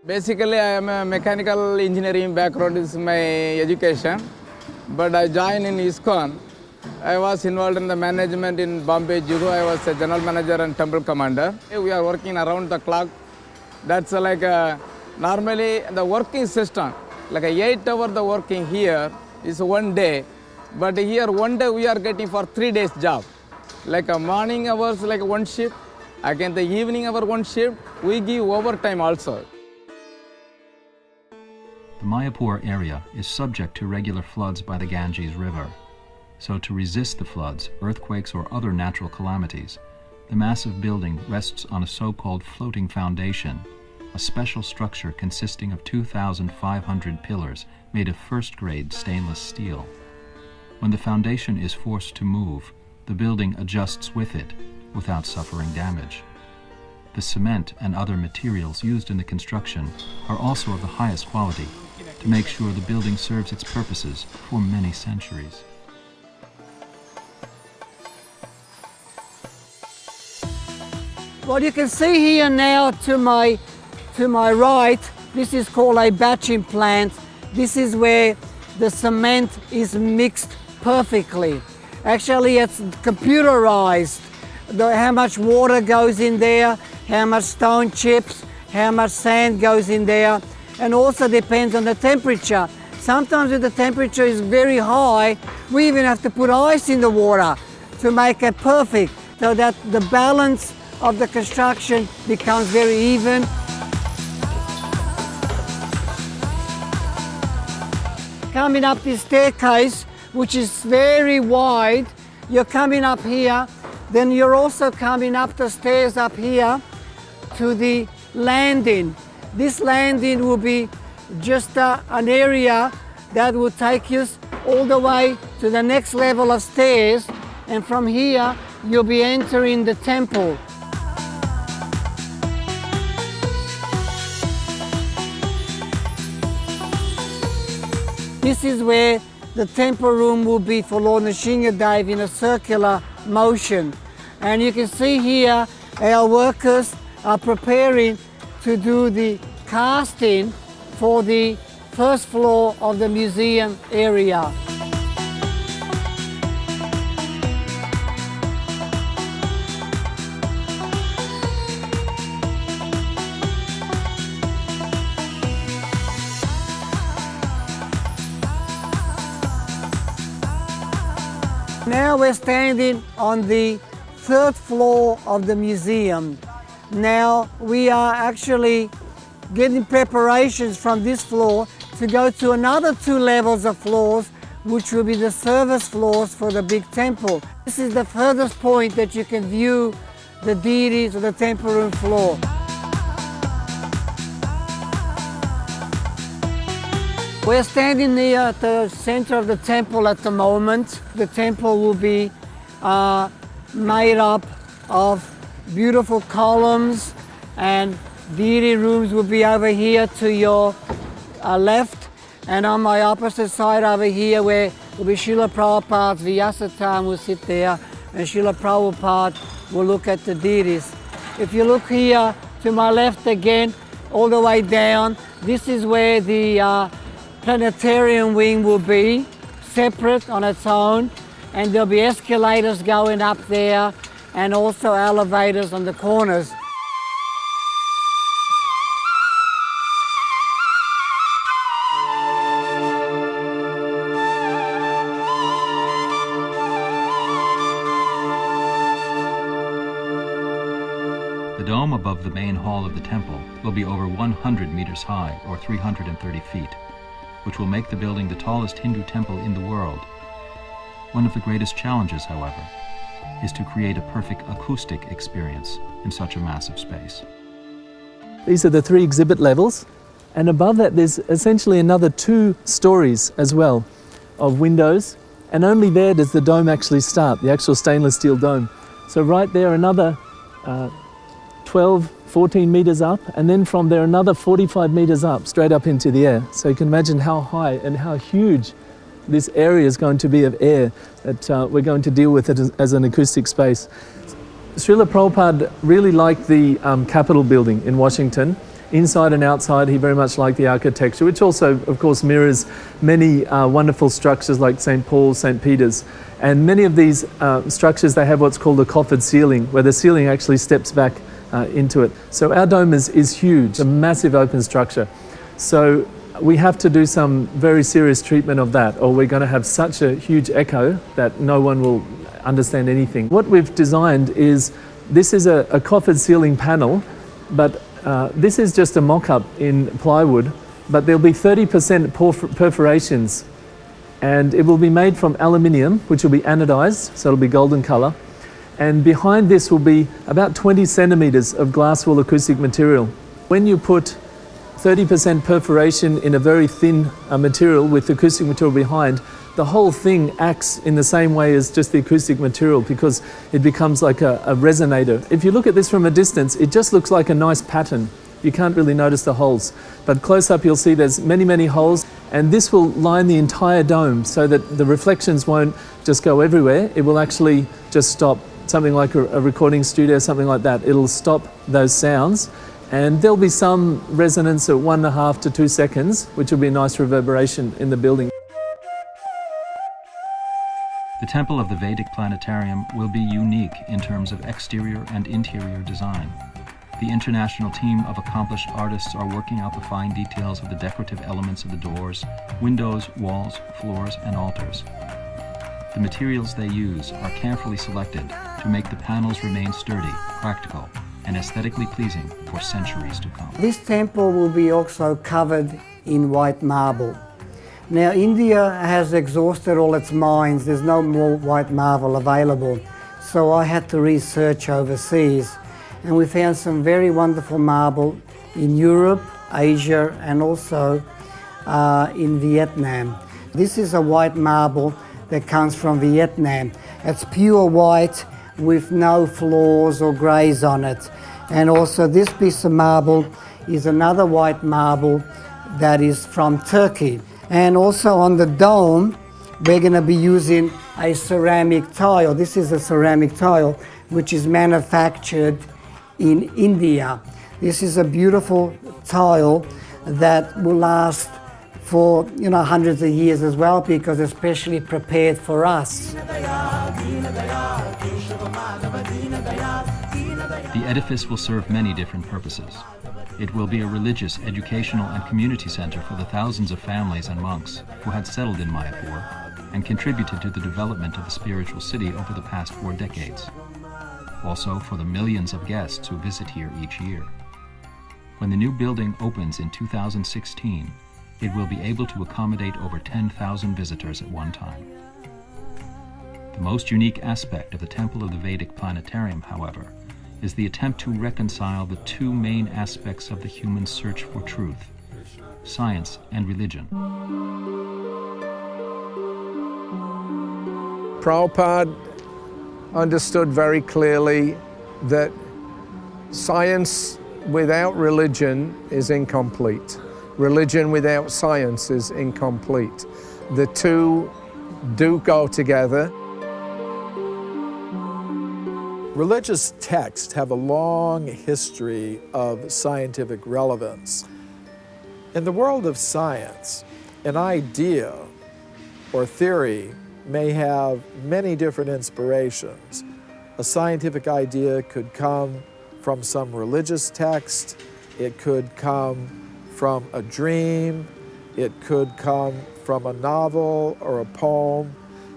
Basically, I am a mechanical engineering background is my education, but I joined in ISKCON. I was involved in the management in Bombay Judo. I was a general manager and temple commander. We are working around the clock. That's like normally the working system, like 8 hours the working here is 1 day, but here 1 day we are getting for 3 days job. Like a morning hours like 1 shift, again the evening hour 1 shift, we give overtime also. The Mayapur area is subject to regular floods by the Ganges River. So to resist the floods, earthquakes, or other natural calamities, the massive building rests on a so-called floating foundation, a special structure consisting of 2,500 pillars made of first-grade stainless steel. When the foundation is forced to move, the building adjusts with it without suffering damage. The cement and other materials used in the construction are also of the highest quality to make sure the building serves its purposes for many centuries. What you can see here now to my right, this is called a batching plant. This is where the cement is mixed perfectly. Actually, it's computerized. How much water goes in there, how much stone chips, how much sand goes in there, and also depends on the temperature. Sometimes if the temperature is very high, we even have to put ice in the water to make it perfect, so that the balance of the construction becomes very even. Coming up this staircase, which is very wide, you're coming up here, then you're also coming up the stairs up here to the landing. This landing will be just an area that will take you all the way to the next level of stairs, and from here you'll be entering the temple. This is where the temple room will be for Lord Nrsimhadev in a circular motion. And you can see here our workers are preparing to do the casting for the first floor of the museum area. Now we're standing on the 3rd floor of the museum. Now we are actually getting preparations from this floor to go to another 2 levels of floors, which will be the service floors for the big temple. This is the furthest point that you can view the deities of the temple room floor. We're standing near at the center of the temple at the moment. The temple will be made up of beautiful columns, and deity rooms will be over here to your left, and on my opposite side over here where will be Srila Prabhupada's Vyasattam will sit there, and Srila Prabhupada will look at the deities. If you look here to my left again, all the way down, this is where the planetarium wing will be, separate on its own, and there'll be escalators going up there and also elevators on the corners. The dome above the main hall of the temple will be over 100 meters high, or 330 feet, which will make the building the tallest Hindu temple in the world. One of the greatest challenges, however, is to create a perfect acoustic experience in such a massive space. These are the 3 exhibit levels, and above that there's essentially another 2 stories as well of windows, and only there does the dome actually start, the actual stainless steel dome. So right there another 12, 14 meters up, and then from there another 45 meters up, straight up into the air. So you can imagine how high and how huge this area is going to be of air that we're going to deal with it as an acoustic space. Srila Prabhupada really liked the Capitol building in Washington, inside and outside. He very much liked the architecture, which also, of course, mirrors many wonderful structures like St. Paul's, St. Peter's. And many of these structures, they have what's called a coffered ceiling, where the ceiling actually steps back into it. So our dome is huge, a massive open structure. So we have to do some very serious treatment of that, or we're going to have such a huge echo that no one will understand anything. What we've designed is, this is a coffered ceiling panel, but this is just a mock-up in plywood, but there'll be 30% perforations, and it will be made from aluminium, which will be anodized, so it'll be golden color. And behind this will be about 20 centimeters of glass wool acoustic material. When you put 30% perforation in a very thin material with acoustic material behind, the whole thing acts in the same way as just the acoustic material, because it becomes like a resonator. If you look at this from a distance, it just looks like a nice pattern. You can't really notice the holes. But close up you'll see there's many, many holes, and this will line the entire dome so that the reflections won't just go everywhere. It will actually just stop. Something like a recording studio, something like that. It'll stop those sounds, and there'll be some resonance at 1.5 to 2 seconds, which will be a nice reverberation in the building. The Temple of the Vedic Planetarium will be unique in terms of exterior and interior design. The international team of accomplished artists are working out the fine details of the decorative elements of the doors, windows, walls, floors, and altars. The materials they use are carefully selected to make the panels remain sturdy, practical, and aesthetically pleasing for centuries to come. This temple will be also covered in white marble. Now, India has exhausted all its mines. There's no more white marble available. So I had to research overseas, and we found some very wonderful marble in Europe, Asia, and also in Vietnam. This is a white marble that comes from Vietnam. It's pure white with no flaws or greys on it. And also this piece of marble is another white marble that is from Turkey. And also on the dome, we're going to be using a ceramic tile. This is a ceramic tile which is manufactured in India. This is a beautiful tile that will last for hundreds of years as well, because it's specially prepared for us. The edifice will serve many different purposes. It will be a religious, educational, and community center for the thousands of families and monks who had settled in Mayapur and contributed to the development of the spiritual city over the past 4 decades. Also for the millions of guests who visit here each year. When the new building opens in 2016, it will be able to accommodate over 10,000 visitors at one time. The most unique aspect of the Temple of the Vedic Planetarium, however, is the attempt to reconcile the 2 main aspects of the human search for truth, science and religion. Prabhupada understood very clearly that science without religion is incomplete. Religion without science is incomplete. The two do go together. Religious texts have a long history of scientific relevance. In the world of science, an idea or theory may have many different inspirations. A scientific idea could come from some religious text, it could come from a dream, it could come from a novel or a poem.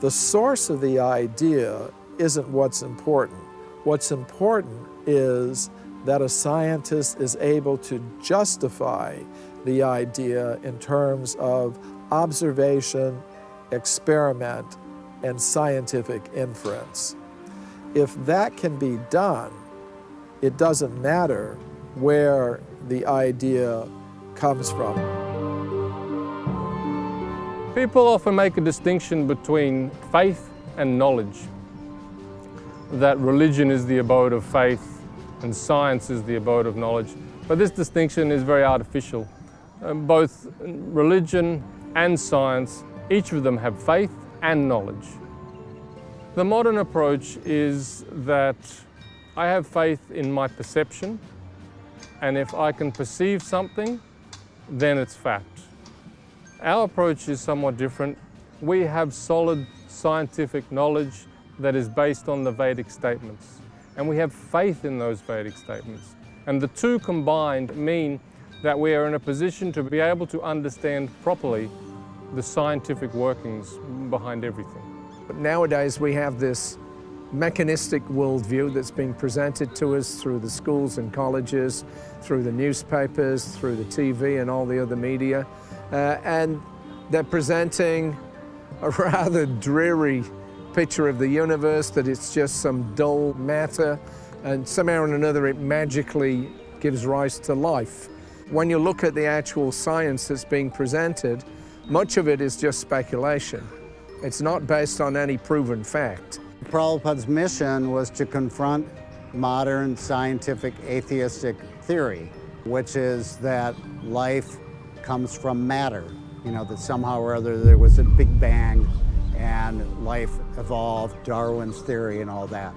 The source of the idea isn't what's important. What's important is that a scientist is able to justify the idea in terms of observation, experiment, and scientific inference. If that can be done, it doesn't matter where the idea comes from. People often make a distinction between faith and knowledge, that religion is the abode of faith and science is the abode of knowledge. But this distinction is very artificial. Both religion and science, each of them have faith and knowledge. The modern approach is that I have faith in my perception And if I can perceive something, then it's fact. Our approach is somewhat different. We have solid scientific knowledge that is based on the Vedic statements. And we have faith in those Vedic statements. And the two combined mean that we are in a position to be able to understand properly the scientific workings behind everything. But nowadays we have this mechanistic worldview that's being presented to us through the schools and colleges, through the newspapers, through the TV and all the other media. And they're presenting a rather dreary picture of the universe, that it's just some dull matter, and somehow or another it magically gives rise to life. When you look at the actual science that's being presented, much of it is just speculation. It's not based on any proven fact. Prabhupada's mission was to confront modern scientific atheistic theory, which is that life comes from matter. You know, that somehow or other there was a big bang and life evolved, Darwin's theory and all that.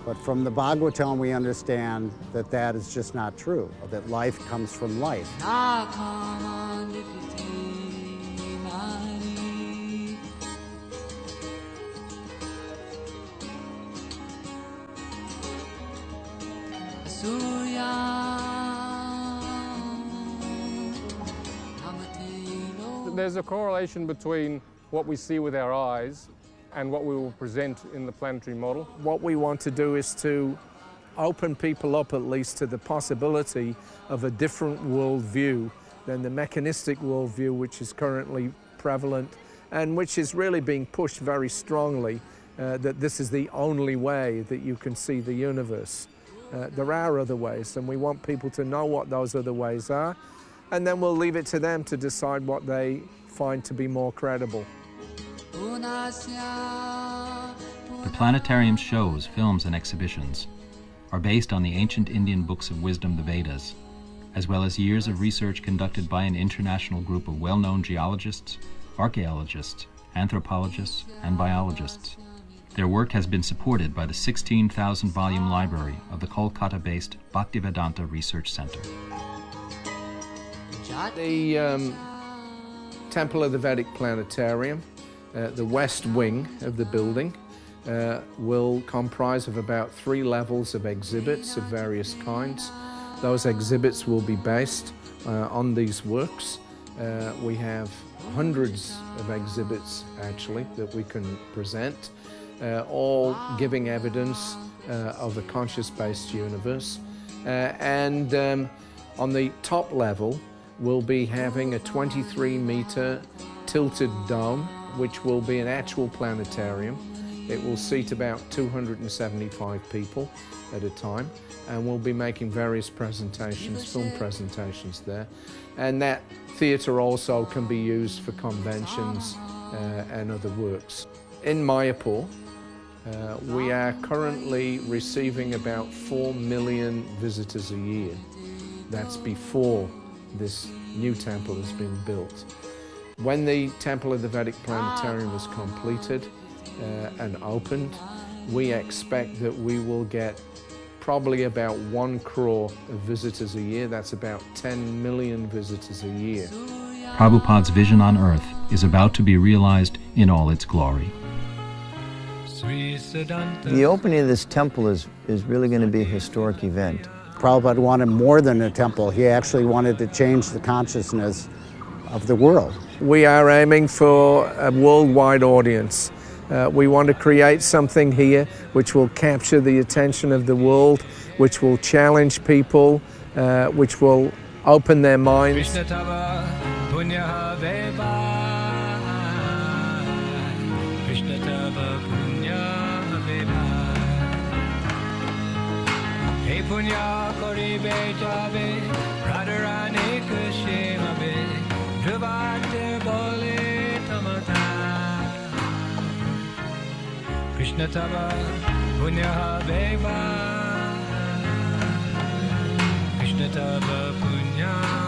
But from the Bhagavatam we understand that that is just not true, that life comes from life. There's a correlation between what we see with our eyes and what we will present in the planetary model. What we want to do is to open people up at least to the possibility of a different worldview than the mechanistic worldview which is currently prevalent and which is really being pushed very strongly, that this is the only way that you can see the universe. There are other ways, and we want people to know what those other ways are, and then we'll leave it to them to decide what they find to be more credible. The planetarium's shows, films, and exhibitions are based on the ancient Indian books of wisdom, the Vedas, as well as years of research conducted by an international group of well-known geologists, archaeologists, anthropologists, and biologists. Their work has been supported by the 16,000-volume library of the Kolkata-based Bhaktivedanta Research Center. The Temple of the Vedic Planetarium, the west wing of the building, will comprise of about 3 levels of exhibits of various kinds. Those exhibits will be based on these works. We have hundreds of exhibits actually that we can present, all giving evidence of a conscious-based universe. And on the top level, we'll be having a 23-meter tilted dome, which will be an actual planetarium. It will seat about 275 people at a time, and we'll be making various presentations, film presentations there. And that theatre also can be used for conventions and other works. In Mayapur, we are currently receiving about 4 million visitors a year. That's before this new temple has been built. When the Temple of the Vedic Planetarium is completed and opened, we expect that we will get probably about 1 crore of visitors a year. That's about 10 million visitors a year. Prabhupada's vision on Earth is about to be realized in all its glory. The opening of this temple is really going to be a historic event. Prabhupada wanted more than a temple. He actually wanted to change the consciousness of the world. We are aiming for a worldwide audience. We want to create something here which will capture the attention of the world, which will challenge people, which will open their minds. Punya koribe jabe, radharani kushe habe, druvate bole tamata. Krishna tava punya beba, Krishna tava punya.